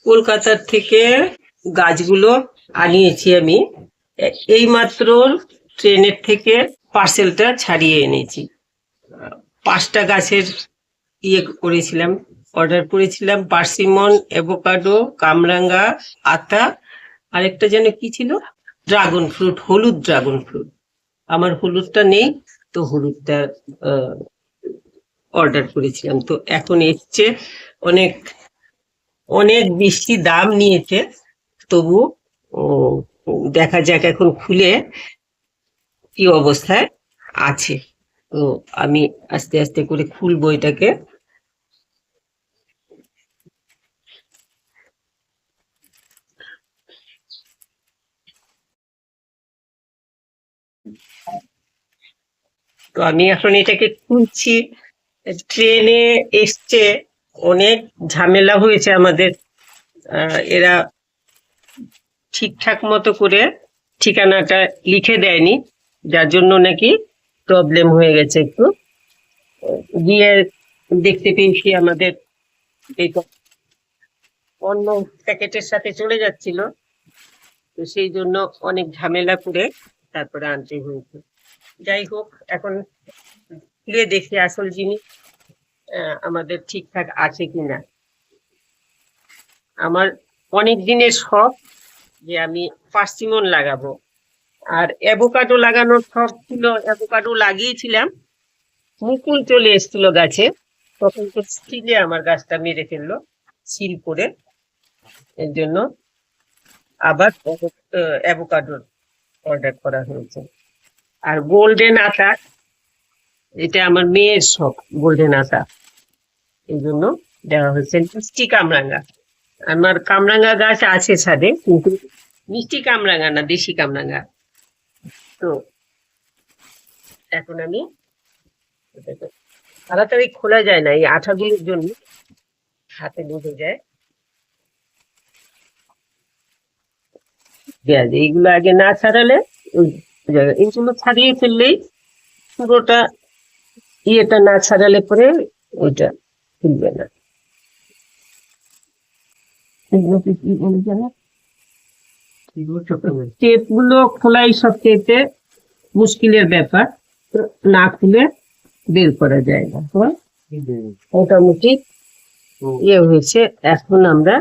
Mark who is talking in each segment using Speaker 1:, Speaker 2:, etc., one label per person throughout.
Speaker 1: কলকাতার থেকে গাছগুলো আনিয়েছি আমি। এইমাত্র ট্রেনের থেকে পার্সেলটা ছাড়িয়ে এনেছি। 5টা গাছের করেছিলাম, অর্ডার করেছিলাম। পার্সিমন, অ্যাভোকাডো, কামরাঙ্গা, আতা, আরেকটা যেন কি ছিল, ড্রাগন ফ্রুট, হলুদ ড্রাগন ফ্রুট। আমার হলুদটা নেই, তো হলুদটা অর্ডার করেছিলাম। তো এখন এসছে। অনেক অনেক বেশি দাম নিয়েছে, তবু দেখা যাক এখন খুলে কি অবস্থায় আছে। তো আমি আস্তে আস্তে করে খুলবো এটাকে। তো আমি এখন এটাকে খুলছি। ট্রেনে এসছে, অনেক ঝামেলা হয়েছে আমাদের। এরা ঠিকঠাক মতো করে ঠিকানাটা লিখে দেয়নি, যার জন্য নাকি প্রবলেম হয়ে গেছে একটু। গিয়ে দেখতে পেয়েছি আমাদের এই অন্য প্যাকেটের সাথে চলে যাচ্ছিল, তো সেই জন্য অনেক ঝামেলা করে তারপরে আনতে হয়েছে। যাই হোক, এখন খুলে দেখি আসল জিনিস আমাদের ঠিকঠাক আছে কিনা। আমার অনেক দিনের শখ যে আমি পার্সিমন লাগাবো, আর অ্যাভোকাডো লাগানোর শখ ছিল। অ্যাভোকাডো লাগিয়েছিলাম, মুকুল চলে এসেছিল গাছে, তখন তো স্টিলে আমার গাছটা মেরে ফেললো সিল করে। এর জন্য আবার অ্যাভোকাডোর অর্ডার করা হয়েছে। আর গোল্ডেন আতা, এটা আমার মেয়ের শখ, গোল্ডেন আতা, এই জন্য দেওয়া হয়েছে। মিষ্টি কামরাঙ্গা, আমার কামরাঙ্গা গাছ আছে ছাদে, কিন্তু মিষ্টি কামরাঙ্গা না, দেশি কামরাঙ্গা। তো এখন আমি তাড়াতাড়ি খোলা যায় না, এই আঠাগুলোর জন্য হাতে লেগে যায়। এইগুলো আগে না ছাড়ালে এইগুলো ছাড়িয়ে ফেললেই পুরোটা, ইয়েটা না ছাড়ালে পরে ওইটা খুলবে না। টেপ গুলো খোলাই সবচেয়ে মুশকিলের ব্যাপার, না খুলে বের করা যায় না। মোটামুটি ইয়ে হয়েছে। এখন আমরা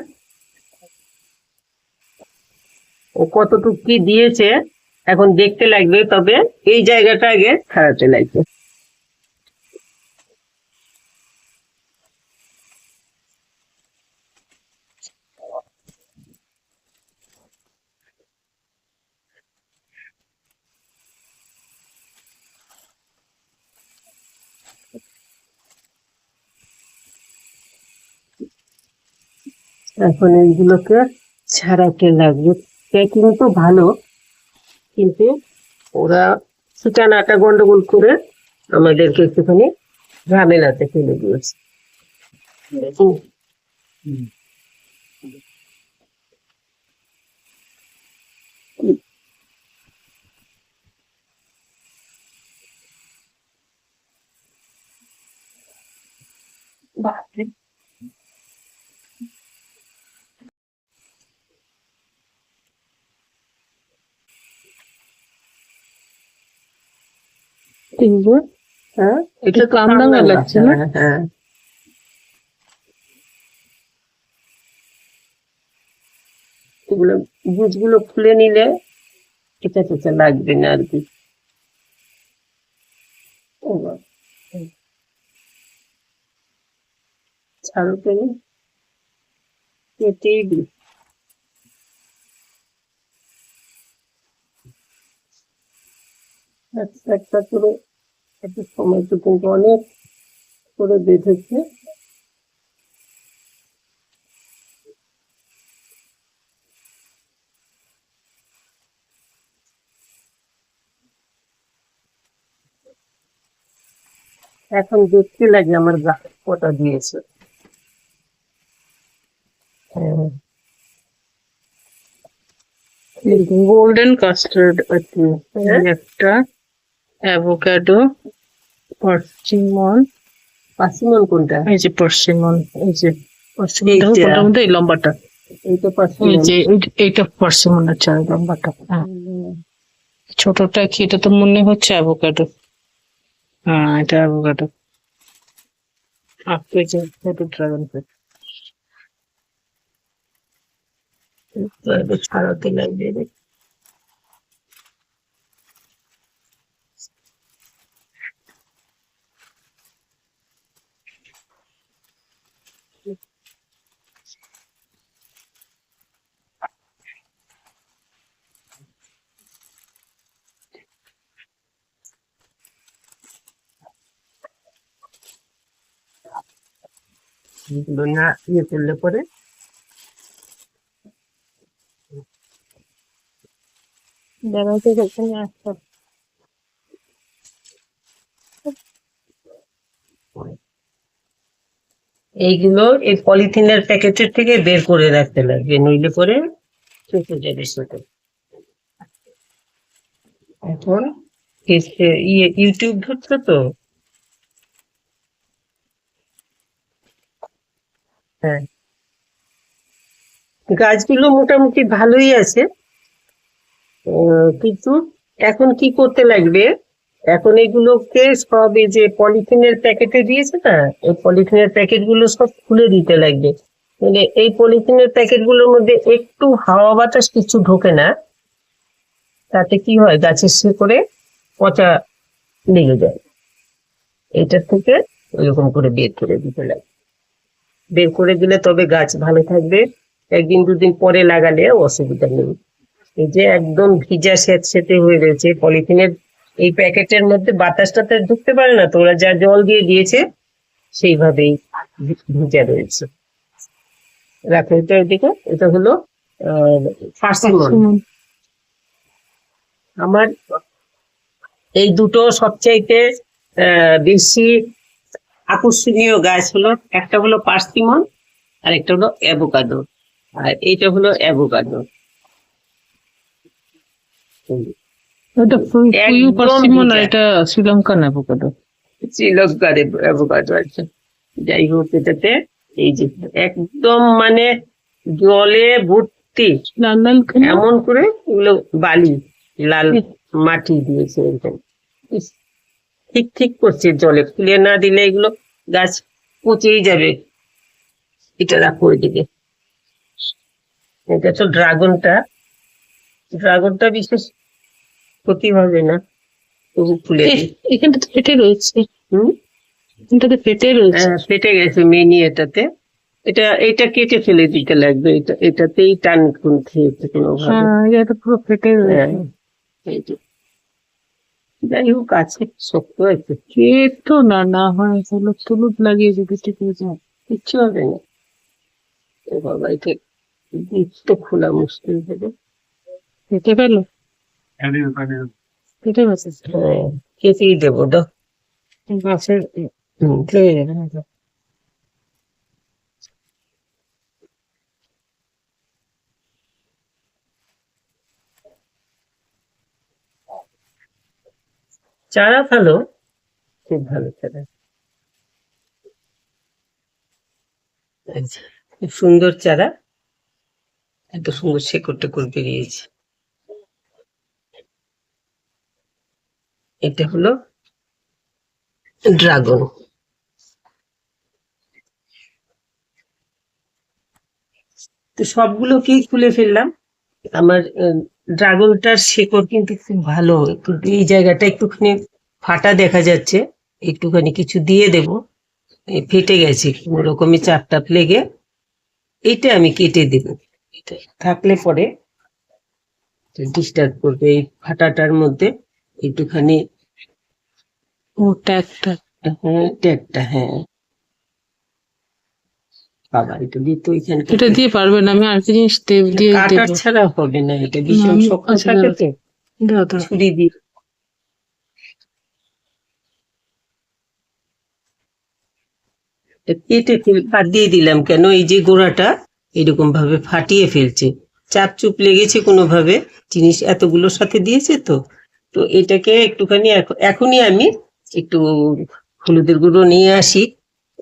Speaker 1: ও কতটুকু কি দিয়েছে এখন দেখতে লাগবে, তবে এই জায়গাটা আগে ছাড়াতে লাগবে। এখন এইগুলোকে ছাড়াতে লাগবে। প্যাকিং তো ভালো, কিন্তু ওরা ঠিকানাটা গন্ডগোল করে আমাদেরকে একটুখানি ঝামেলাতে ফেলে দিয়েছে। বাপরে, হ্যাঁ, এটা কামরাঙা লাগছে না? হ্যাঁ, এগুলো বীজগুলো খুলে নিলে এটা টেচা লাগবে না আর কি। ছাড়ো কেন, কেটেই দিই। একটা করে একটু সময় তো কিন্তু অনেক করে বেঁধেছে। এখন দেখতে লাগে আমার গাছ কটা দিয়েছে।
Speaker 2: গোল্ডেন কাস্টার্ড আছে একটা, অ্যাভোকাডো, পার্সিমন।
Speaker 1: পার্সিমন কোনটা?
Speaker 2: এই যে পার্সিমন, এই যে পার্সিমন, মোটামুটি এই লম্বাটা।
Speaker 1: এইটা
Speaker 2: এই যে
Speaker 1: পার্সিমন।
Speaker 2: এইটা পার্সিমনের চারা, লম্বাটা। হ্যাঁ, ছোটটা কি? এটা তো মনে হচ্ছে অ্যাভোকাডো। হ্যাঁ, এটা অ্যাভোকাডো। আপনি যে ছোট ড্রাগন ফ্রুট।
Speaker 1: ছাড়াতে লাগবে রে। এগুলো না ইয়ে করলে পরে
Speaker 2: বেড়াতে যেখানে আসতে
Speaker 1: এইগুলো এই পলিথিনের প্যাকেটের থেকে বের করে রাখতে লাগবে, নইলে পরে চুপে যাবে সেটা। এখন ইউটিউব ধরছো তো? হ্যাঁ, গাছগুলো মোটামুটি ভালোই আছে, কিন্তু এখন কি করতে লাগবে, এখন এগুলোকে সব এই যে পলিথিনের প্যাকেটে দিয়েছে না, এই পলিথিনের প্যাকেট গুলো সব খুলে দিতে লাগবে। মানে এই পলিথিনের প্যাকেট গুলোর মধ্যে একটু হাওয়া বাতাস কিছু ঢোকে না, তাতে কি হয় গাছের শিকড়ে পচা লেগে যায়। এটার থেকে ওইরকম করে বের করে দিতে লাগবে। বের করে দিলে তবে গাছ ভালো থাকবে, একদিন দুদিন পরে লাগালে অসুবিধা নেই। এই যে একদম ভিজা স্যাঁতসেঁতে হয়ে রয়েছে পলিথিনের এই প্যাকেটের মধ্যে, বাতাস টাতাস ঢুকতে পারে না, তো ওরা যা জল দিয়ে দিয়েছে সেইভাবেই ভিজা রয়েছে। রাখো এটা এদিকে, এটা হলো পার্সিমন।
Speaker 2: পার্সিমন।
Speaker 1: আমার এই দুটো সবচাইতে বেশি আকর্ষণীয় গাছ হলো, একটা হলো পার্সিমন আর একটা হলো অ্যাভোকাডো। আর এইটা হলো অ্যাভোকাডো।
Speaker 2: এটা ফুয়ু
Speaker 1: একদম
Speaker 2: পার্সিমন, আর
Speaker 1: ভিজা
Speaker 2: এটা শ্রীলঙ্কান অ্যাভোকাডো।
Speaker 1: শ্রীলঙ্কার অ্যাভোকাডো আছে। যাই হোক, এটাতে এই যে একদম মানে জলে ভর্তি,
Speaker 2: লাল লাল কেন?
Speaker 1: এমন করে এগুলো বালি, লাল মাটি দিয়েছে একদম। ইস, ঠিক ঠিক করছে, জলে খুলে না দিলে এগুলো গাছ পচেই যাবে। এটা রাখো ওইদিকে। এটা তো ড্রাগনটা বিশেষ ক্ষতি হবে না, তবু খুলে দিই।
Speaker 2: এখানটা তো ফেটে রয়েছে।
Speaker 1: হম,
Speaker 2: এখানটাতে ফেটে রয়েছে।
Speaker 1: ফেটে গেছে মেনি এটাতে। এটা কেটে ফেলে দিতে লাগবে, এটাতেই টান খেয়েছে কোনো ভাবে।
Speaker 2: হ্যাঁ, এটা পুরো ফেটে
Speaker 1: হ্যাঁ,
Speaker 2: রয়েছে।
Speaker 1: এই যে। যাই হোক, আছে শক্ত আছে,
Speaker 2: কেটো না, না হয় হলুদ টলুদ লাগিয়ে যদি ঠিক হয়ে যায়।
Speaker 1: কিচ্ছু হবে না। ও বাবা, এটা বীজ তো খোলা মুশকিল হবে।
Speaker 2: ফেটে ফেলো, ফেটে গেছে।
Speaker 1: হ্যাঁ, কেটেই দেবো দাও।
Speaker 2: গাছের
Speaker 1: হুম,
Speaker 2: হয়ে যাবে না তো।
Speaker 1: চারা ভালো, খুব ভালো চারা। এই যে, খুব সুন্দর চারা, এত সুন্দর শেকড় টেকড় বেরিয়েছে। এটা হলো ড্রাগন। তো সবগুলোকেই তুলে ফেললাম। আমার ড্রাগনটার শেকড় কিন্তু খুব ভালো, কিন্তু এই জায়গাটা একটুখানি ফাটা দেখা যাচ্ছে, একটুখানি কিছু দিয়ে দেব। এই ফেটে গেছে কোনো রকমের চাপ টাপ লেগে, এটা আমি কেটে দেব। এটা থাকলে পরে ডিস্টার্ব করবে, এই ফাটাটার মধ্যে একটুখানি।
Speaker 2: ওটা একটা।
Speaker 1: হ্যাঁ, ট্যাগটা, হ্যাঁ বাবা, এটা দিয়ে তো এখানটা
Speaker 2: এটা দিয়ে পারবে না, আমি আর কি জিনিস দিয়ে
Speaker 1: কাটার
Speaker 2: দেবো।
Speaker 1: ছাড়া হবে না, এটা ভীষণ
Speaker 2: আমি
Speaker 1: শক্ত
Speaker 2: আচ্ছা
Speaker 1: থাকে তো।
Speaker 2: দাও দাও।
Speaker 1: ছুরি দিয়ে কেটে বাদ দিয়ে দিলাম, কেন এই যে গোড়াটা এরকম ভাবে ফাটিয়ে ফেলছে, চাপ চুপ লেগেছে কোনোভাবে, জিনিস এতগুলোর সাথে দিয়েছে তো। তো এটাকে একটুখানি এখনই আমি একটু হলুদের গুঁড়ো নিয়ে আসি,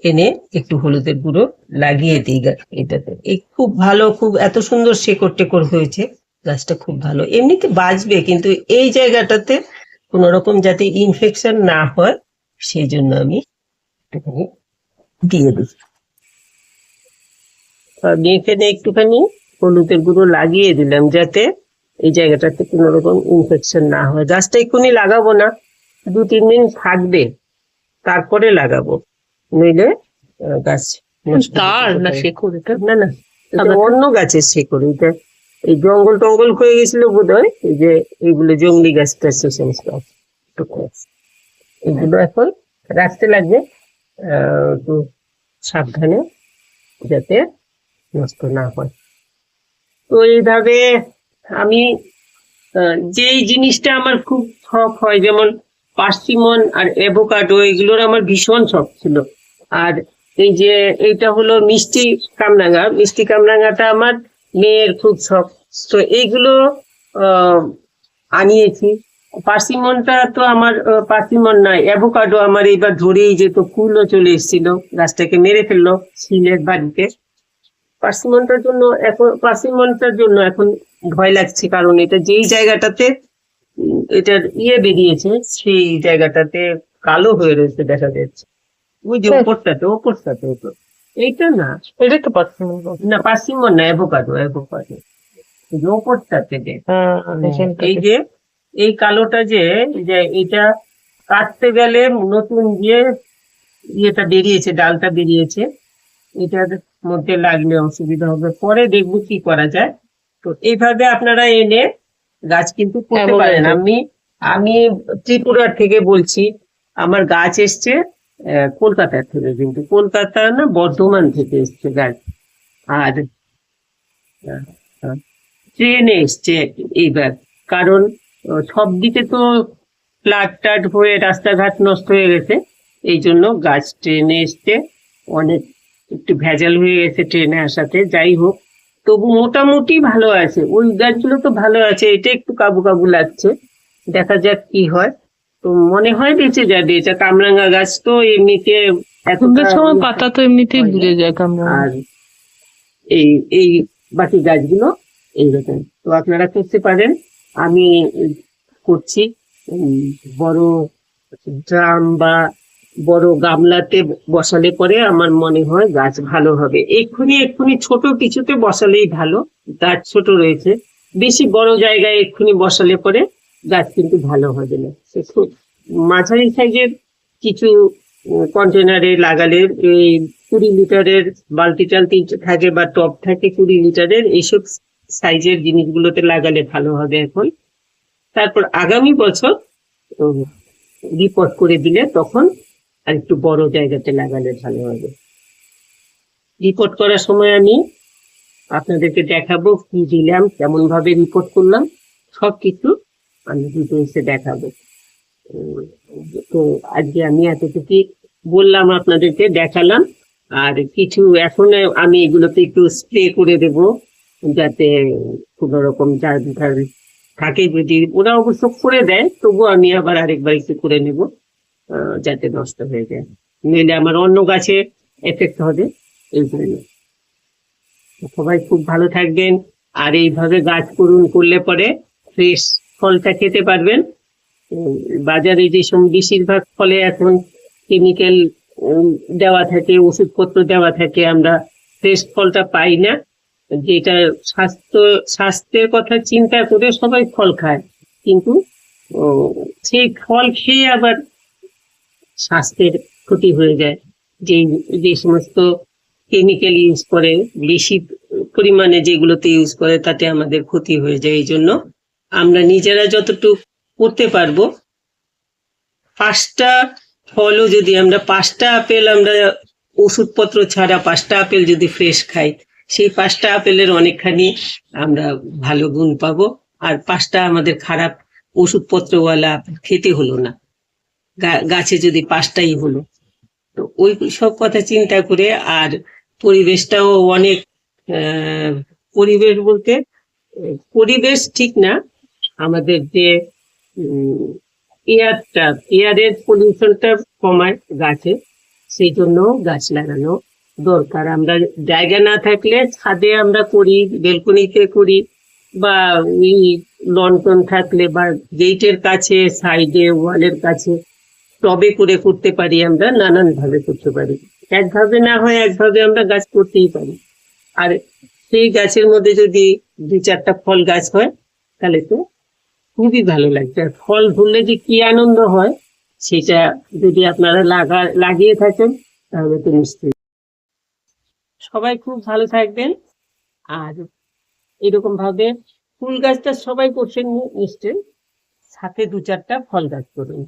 Speaker 1: এনে একটু হলুদের গুঁড়ো লাগিয়ে দিই এটাতে। এই খুব ভালো, খুব এত সুন্দর শেকড় টেকড় হয়েছে, গাছটা খুব ভালো। এমনিতে বাঁচবে, কিন্তু এই জায়গাটাতে কোনো রকম যাতে ইনফেকশন না হয় সেই জন্য আমি একটুখানি দিয়ে দিই। আমি এখানে একটুখানি হলুদের গুঁড়ো লাগিয়ে দিলাম যাতে এই জায়গাটাতে কোনো রকম ইনফেকশন না হয়। গাছটা এক্ষুনি লাগাবো না, 2-3 দিন থাকবে, তারপরে লাগাবো, নইলে গাছ নষ্ট হয়ে
Speaker 2: তার
Speaker 1: যেতে
Speaker 2: না
Speaker 1: পারে।
Speaker 2: শেকড় এটা?
Speaker 1: না না, এটা
Speaker 2: আলাদা?
Speaker 1: অন্য গাছের শেকড়। এটা এই জঙ্গল টঙ্গল হয়ে গেছিল বোধহয়, এই যে এইগুলো জঙ্গলি গাছ টাছ সে সমস্ত আছে। এগুলো এখন রাখতে লাগবে একটু সাবধানে, যাতে নষ্ট না হয়। তো এইভাবে আমি যেই জিনিসটা আমার খুব শখ হয়, যেমন পার্সিমন আর অ্যাভোকাডো, এগুলোর আমার ভীষণ শখ ছিল। আর এই যে এইটা হলো মিষ্টি কামরাঙা, মিষ্টি কামরাঙাটা আমার মেয়ের খুব শখ। তো এইগুলো আহ আনিয়েছি। পার্সিমনটা তো আমার পার্সিমন নয়, অ্যাভোকাডো আমার এইবার ধরেই যেত, ফুলও চলে এসেছিল, গাছটাকে মেরে ফেললো শিলের বাড়িতে। পার্সিমনটার জন্য এখন ভয় লাগছে, কারণ এটা যেই জায়গাটাতে এটার বেরিয়েছে সেই জায়গাটাতে কালো হয়ে রয়েছে দেখা যাচ্ছে। ওই যে ওপরটাতে ওপর, এইটা না,
Speaker 2: এটা তো পাচ্ছি
Speaker 1: না পার্সিমন না, অ্যাভোকাডো অ্যাভোকাডো, এই যে ওপরটাতে যে এই যে এই কালোটা যে এটা কাটতে গেলে নতুন ইয়েটা বেরিয়েছে, ডালটা বেরিয়েছে, এটার মধ্যে লাগলে অসুবিধা হবে, পরে দেখবো কি করা যায়। তো এইভাবে আপনারা এনে গাছ কিন্তু করতে
Speaker 2: হ্যাঁ,
Speaker 1: পারেন।
Speaker 2: বলুন।
Speaker 1: আমি আমি ত্রিপুরার থেকে বলছি, আমার গাছ এসছে কলকাতার থেকে, কিন্তু কলকাতা না, বর্ধমান থেকে এসছে গাছ। আর ট্রেনে এসছে এইবার, কারণ সব দিকে তো ফ্লাড টাড হয়ে রাস্তাঘাট নষ্ট হয়ে গেছে, এই জন্য গাছ ট্রেনে এসছে। অনেক একটু ভেজাল হয়ে গেছে ট্রেনে আসাতে, যাই হোক তবু মোটামুটি ভালো আছে। ওই গাছগুলো তো ভালো আছে, এটা একটু কাবু কাবু লাগছে, দেখা যাক কি হয়। তো মনে হয় বেঁচে যাবে, এটা কামরাঙা গাছ তো এমনিতে
Speaker 2: সন্ধ্যের সময়
Speaker 1: ইয়ে
Speaker 2: পাতা তো এমনিতেই
Speaker 1: হয় না।
Speaker 2: ঘুরে যায় কামড়া।
Speaker 1: আর এই এই বাকি গাছগুলো এইরকম, তো আপনারা করতে পারেন। আমি করছি বড় ড্রাম বা বড় গামলাতে বসালে পরে আমার মনে হয় গাছ ভালো হবে। এক্ষুনি ছোট কিছুতে বসালেই ভালো, গাছ ছোট রয়েছে। বেশি বড় জায়গায় এক্ষুনি বসালে পরে গাছ কিন্তু ভালো হবে না। খুব মাঝারি সাইজের কিছু কন্টেনারে লাগালে, এই 20 লিটারের বালতি টালতি থাকে বা টব থাকে 20 লিটারের, এইসব সাইজের জিনিসগুলোতে লাগালে ভালো হবে এখন। তারপর আগামী বছর রিপোর্ট করে দিলে তখন আর একটু বড় জায়গাতে লাগালে ভালো হবে। রিপোর্ট করার সময় আমি আপনাদেরকে দেখাবো কি দিলাম, কেমন ভাবে রিপোর্ট করলাম, সবকিছু আমি ডিটেলসে দেখাবো। তো আজকে আমি এতটুকু বললাম, আপনাদেরকে দেখালাম। আর কিছু এখন আমি এগুলোতে একটু স্প্রে করে দেব, যাতে কোনো রকম জার থাকে। যদি ওরা অবশ্য করে দেয়, তবু আমি আবার আরেকবার একটু করে নেব, যাতে নষ্ট হয়ে যায়, নইলে আমার অন্য গাছে এফেক্ট হবে, এই জন্য। সবাই খুব ভালো থাকবেন, আর এইভাবে গাছ করলে পরে ফ্রেশ ফলটা খেতে পারবেন। বাজারে যেসব বেশিরভাগ ফলে এখন কেমিক্যাল দেওয়া থাকে, ওষুধপত্র দেওয়া থাকে, আমরা ফ্রেশ ফলটা পাই না। যেটা স্বাস্থ্যের কথা চিন্তা করে সবাই ফল খায়, কিন্তু সেই ফল খেয়ে আবার স্বাস্থ্যের ক্ষতি হয়ে যায়। যে সমস্ত কেমিক্যাল ইউজ করে, বেশি পরিমাণে যেগুলোতে ইউজ করে, তাতে আমাদের ক্ষতি হয়ে যায়। এই জন্য আমরা নিজেরা যতটুকু করতে পারবো, 5টা ফলও যদি আমরা 5টা আপেল আমরা ওষুধপত্র ছাড়া 5টা আপেল যদি ফ্রেশ খাই, সেই 5টা আপেলের অনেকখানি আমরা ভালো গুণ পাবো। আর 5টা আমাদের খারাপ ওষুধপত্রওয়ালা খেতে হলো না, গাছে যদি 5টাই হলো। তো ওই সব কথা চিন্তা করে, আর পরিবেশটাও অনেক পরিবেশ বলতে পরিবেশ ঠিক না, আমাদের যে এয়ারের পলিউশনটা কমায় গাছে, সেই জন্য গাছ লাগানো দরকার। আমরা জায়গা না থাকলে ছাদে আমরা করি, বেলকনিতে করি, বা ওই লন টন থাকলে বা গেটের কাছে, সাইডে, ওয়ালের কাছে টবে করে করতে পারি। আমরা নানান ভাবে করতে পারি, একভাবে না হয় একভাবে আমরা গাছ করতেই পারি। আর সেই গাছের মধ্যে যদি 2-4টা ফল গাছ হয় তাহলে তো খুবই ভালো লাগবে। আর ফল ধরলে যে কি আনন্দ হয় সেটা যদি আপনারা লাগিয়ে থাকেন তাহলে তো নিশ্চয়ই। সবাই খুব ভালো থাকবেন। আর এরকম ভাবে ফুল গাছটা সবাই করছেন নিশ্চয়ই, সাথে 2-4টা ফল গাছ করুন।